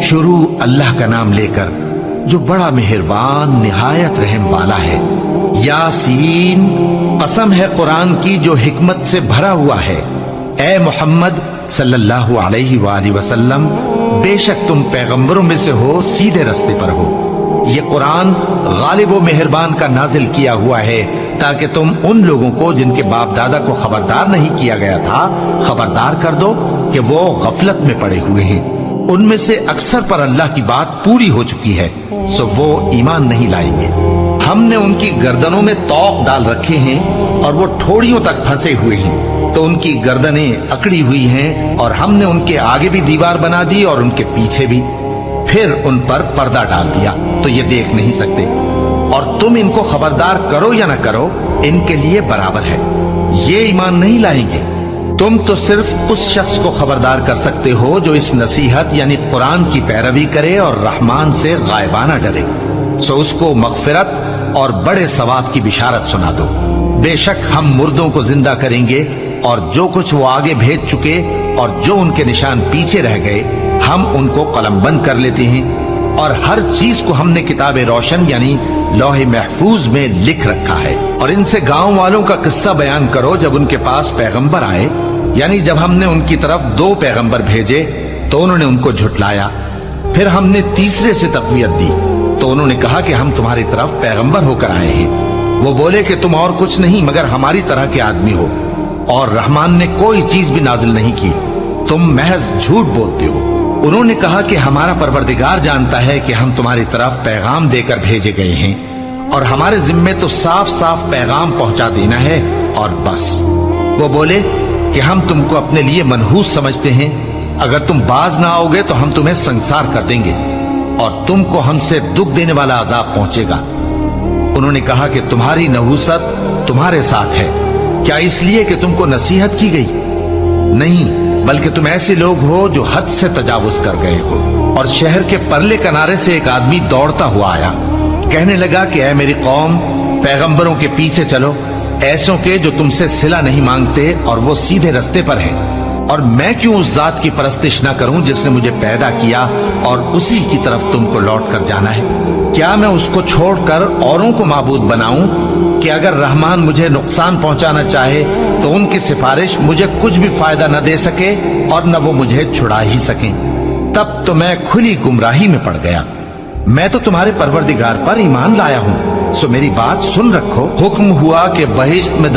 شروع اللہ کا نام لے کر جو بڑا مہربان نہایت رحم والا ہے۔ یاسین، قسم ہے قرآن کی جو حکمت سے بھرا ہوا ہے۔ اے محمد صلی اللہ علیہ وآلہ وسلم، بے شک تم پیغمبروں میں سے ہو، سیدھے رستے پر ہو۔ یہ قرآن غالب و مہربان کا نازل کیا ہوا ہے تاکہ تم ان لوگوں کو جن کے باپ دادا کو خبردار نہیں کیا گیا تھا خبردار کر دو کہ وہ غفلت میں پڑے ہوئے ہیں۔ ان میں سے اکثر پر اللہ کی بات پوری ہو چکی ہے، سو وہ ایمان نہیں لائیں گے۔ ہم نے ان کی گردنوں میں طوق ڈال رکھے ہیں اور وہ ٹھوڑیوں تک پھنسے ہوئے ہیں، تو ان کی گردنیں اکڑی ہوئی ہیں، اور ہم نے ان کے آگے بھی دیوار بنا دی اور ان کے پیچھے بھی، پھر ان پر پردہ ڈال دیا تو یہ دیکھ نہیں سکتے۔ اور تم ان کو خبردار کرو یا نہ کرو، ان کے لیے برابر ہے، یہ ایمان نہیں لائیں گے۔ تم تو صرف اس شخص کو خبردار کر سکتے ہو جو اس نصیحت یعنی قرآن کی پیروی کرے اور رحمان سے غائبانہ ڈرے، سو اس کو مغفرت اور بڑے ثواب کی بشارت سنا دو۔ بے شک ہم مردوں کو زندہ کریں گے، اور جو کچھ وہ آگے بھیج چکے اور جو ان کے نشان پیچھے رہ گئے ہم ان کو قلم بند کر لیتے ہیں، اور ہر چیز کو ہم نے کتاب روشن یعنی لوح محفوظ میں لکھ رکھا ہے۔ اور ان سے گاؤں والوں کا قصہ بیان کرو جب ان کے پاس پیغمبر آئے، یعنی جب ہم نے ان کی طرف 2 پیغمبر بھیجے تو انہوں نے ان کو جھٹلایا، پھر ہم نے تیسرے سے تقویت دی تو انہوں نے کہا کہ ہم تمہاری طرف پیغمبر ہو کر آئے ہیں۔ وہ بولے کہ تم اور کچھ نہیں مگر ہماری طرح کے آدمی ہو، اور رحمان نے کوئی چیز بھی نازل نہیں کی، تم محض جھوٹ بولتے ہو۔ انہوں نے کہا کہ ہمارا پروردگار جانتا ہے کہ ہم تمہاری طرف پیغام دے کر بھیجے گئے ہیں، اور ہمارے ذمے تو صاف صاف پیغام پہنچا دینا ہے اور بس۔ وہ بولے کہ ہم تم کو اپنے لیے منحوس سمجھتے ہیں، اگر تم باز نہ آؤ گے تو ہم تمہیں سنسار کر دیں گے اور تم کو ہم سے دکھ دینے والا عذاب پہنچے گا۔ انہوں نے کہا کہ تمہاری نحوست تمہارے ساتھ ہے، کیا اس لیے کہ تم کو نصیحت کی گئی؟ نہیں، بلکہ تم ایسے لوگ ہو جو حد سے تجاوز کر گئے ہو۔ اور شہر کے پرلے کنارے سے ایک آدمی دوڑتا ہوا آیا، کہنے لگا کہ اے میری قوم، پیغمبروں کے پیچھے چلو، ایسوں کے جو تم سے صلہ نہیں مانگتے اور وہ سیدھے رستے پر ہیں۔ اور میں کیوں اس ذات کی پرستش نہ کروں جس نے مجھے پیدا کیا اور اسی کی طرف تم کو لوٹ کر جانا ہے؟ کیا میں اس کو چھوڑ کر اوروں کو معبود بناؤں کہ اگر رحمان مجھے نقصان پہنچانا چاہے تو ان کی سفارش مجھے کچھ بھی فائدہ نہ دے سکے اور نہ وہ مجھے چھڑا ہی سکیں؟ تب تو میں کھلی گمراہی میں پڑ گیا۔ میں تو تمہارے پروردگار پر ایمان لایا ہوں، سو میری بات سن رکھو۔ حکم ہوا کہ بہشت میں